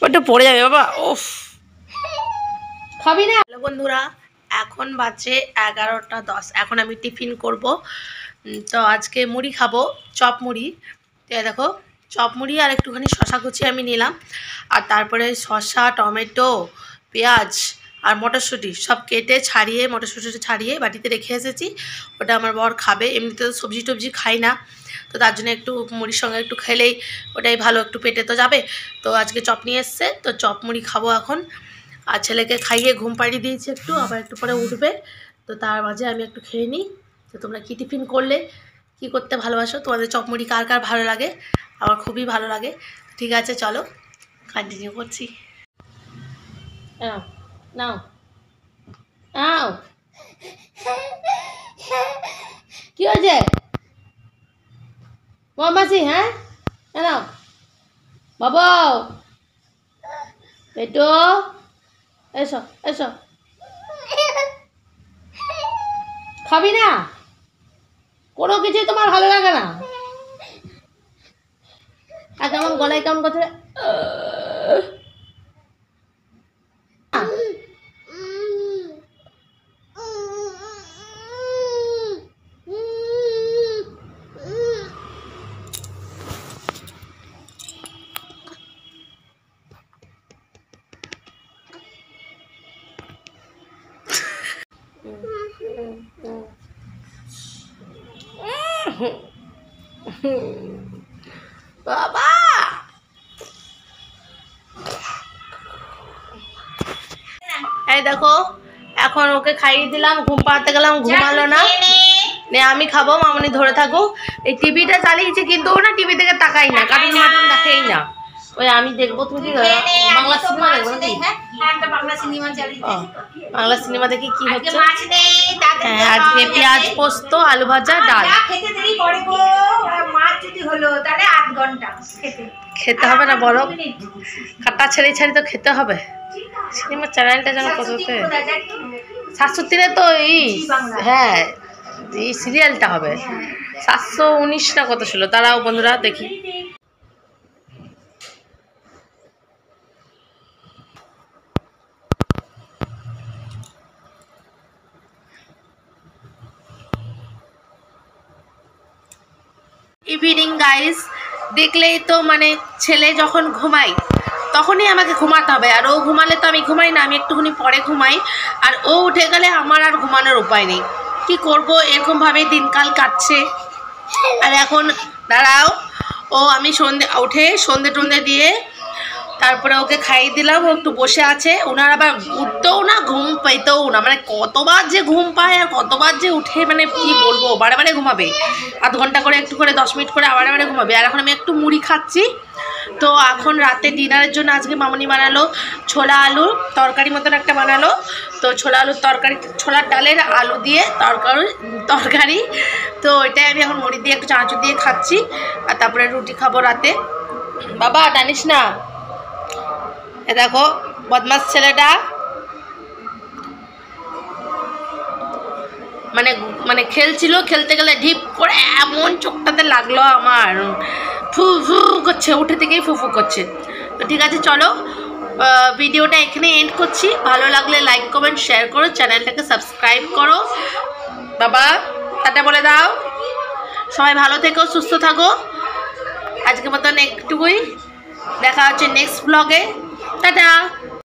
ওটা পড়ে যাবে বাবা। ওফ, খাবি না? হ্যালো বন্ধুরা, এখন বাজে 11টা 10। এখন আমি টিফিন করব। তো আজকে মুড়ি খাবো, চপ মুড়ি। দেখো, চপ মুড়ি আর একটুখানি শশা কুচি আমি নিলাম। আর তারপরে শশা, টমেটো, পেঁয়াজ আর মটরশুঁটি সব কেটে ছাড়িয়ে, মটরশুঁটিটা ছাড়িয়ে বাটিতে রেখে এসেছি। ওটা আমার বর খাবে। এমনিতে তো সবজি টবজি খাই না, তো তার জন্য একটু মুড়ির সঙ্গে একটু খেলেই ওটাই ভালো, একটু পেটে তো যাবে। তো আজকে চপ নিয়ে এসছে, তো চপ মুড়ি খাবো এখন। আর ছেলেকে খাইয়ে ঘুম পাড়িয়ে দিয়েছি একটু, আবার একটু পরে উঠবে। তো তার মাঝে আমি একটু খেয়ে নিই। তো তোমরা কী টিফিন করলে, কী করতে ভালোবাসো, তোমাদের চপ মুড়ি কার কার ভালো লাগে? আমার খুবই ভালো লাগে। ঠিক আছে, চলো কন্টিনিউ করছি। নাও নাও নাও, কি হয়েছে মাসি? হ্যাঁ নাও বাবা, পেটো এসো এসো। খাবি না? কোনো কিছুই তোমার ভালো লাগে না? আর কেমন গলায় কেমন করছে? বাবা, এই দেখো, এখন ওকে খাইয়ে দিলাম, ঘুম পাড়াতে গেলাম, ঘুমালো না। নে আমি খাবো, মামনি ধরে থাকো। এই টিভিটা চালিয়েছে কিন্তু ও না টিভি থেকে তাকাই না, কার্টুন মাটুন দেখেই না। ওই আমি দেখবো, তুমি কি বাংলা সিনেমা দেখবো নাকি? বাংলা সিনেমা দেখে কি হচ্ছে? হ্যাঁ, আজকে পেঁয়াজ পোস্ত, আলু ভাজা, ডাল। খেতে হবে না বলো? কাটা ছেড়ে ছাড়ি তো খেতে হবে। সিনেমার চ্যানেলটা যেন কততে 703 তো এই, হ্যাঁ এই সিরিয়ালটা হবে 719 না কত ছিল। তারাও বন্ধুরা দেখি। ইভিনিং গাইস, দেখলেই তো মানে ছেলে যখন ঘুমাই তখনই আমাকে ঘুমাতে হবে। আর ও ঘুমালে তো আমি ঘুমাই না, আমি একটুখানি পরে ঘুমাই। আর ও উঠে গেলে আমার আর ঘুমানোর উপায় নেই। কি করব, এরকমভাবেই দিনকাল কাটছে। আর এখন দাঁড়াও, ও আমি উঠে সন্ধে টন্ধে দিয়ে তারপরে ওকে খাইয়ে দিলাম। ও একটু বসে আছে। ওনার আবার উঠতেও না, ঘুম পাইতেও না, মানে কতবার যে ঘুম পায় আর কতবার যে উঠে, মানে কি বলবো, বারে বারে ঘুমাবে। আধ ঘন্টা করে একটু করে 10 মিনিট করে আবার বারে ঘুমাবে। আর এখন আমি একটু মুড়ি খাচ্ছি। তো এখন রাতে ডিনারের জন্য আজকে মামনি বানালো ছোলা আলুর তরকারি মতন একটা বানালো। তো ছোলা আলুর তরকারি, ছোলার ডালের আলু দিয়ে তরকারি। তো ওইটাই আমি এখন মুড়ি দিয়ে একটু চানাচুর দিয়ে খাচ্ছি। আর তারপরে রুটি খাবো রাতে। বাবা টানিস না। এ দেখো বদমাস ছেলেটা, মানে মানে খেলছিল, খেলতে গেলে ঢিপ করে এমন চোখটাতে লাগলো আমার, ফু ফু করছে, উঠে থেকেই ফুফু করছে। তো ঠিক আছে, চলো ভিডিওটা এখানে এন্ড করছি। ভালো লাগলে লাইক কমেন্ট শেয়ার করো, চ্যানেলটাকে সাবস্ক্রাইব করো। বাবা টাটা বলে দাও। সবাই ভালো থেকো, সুস্থ থাকো। আজকের মতন একটুকুই, দেখা হচ্ছে নেক্সট ব্লগে। টাটা।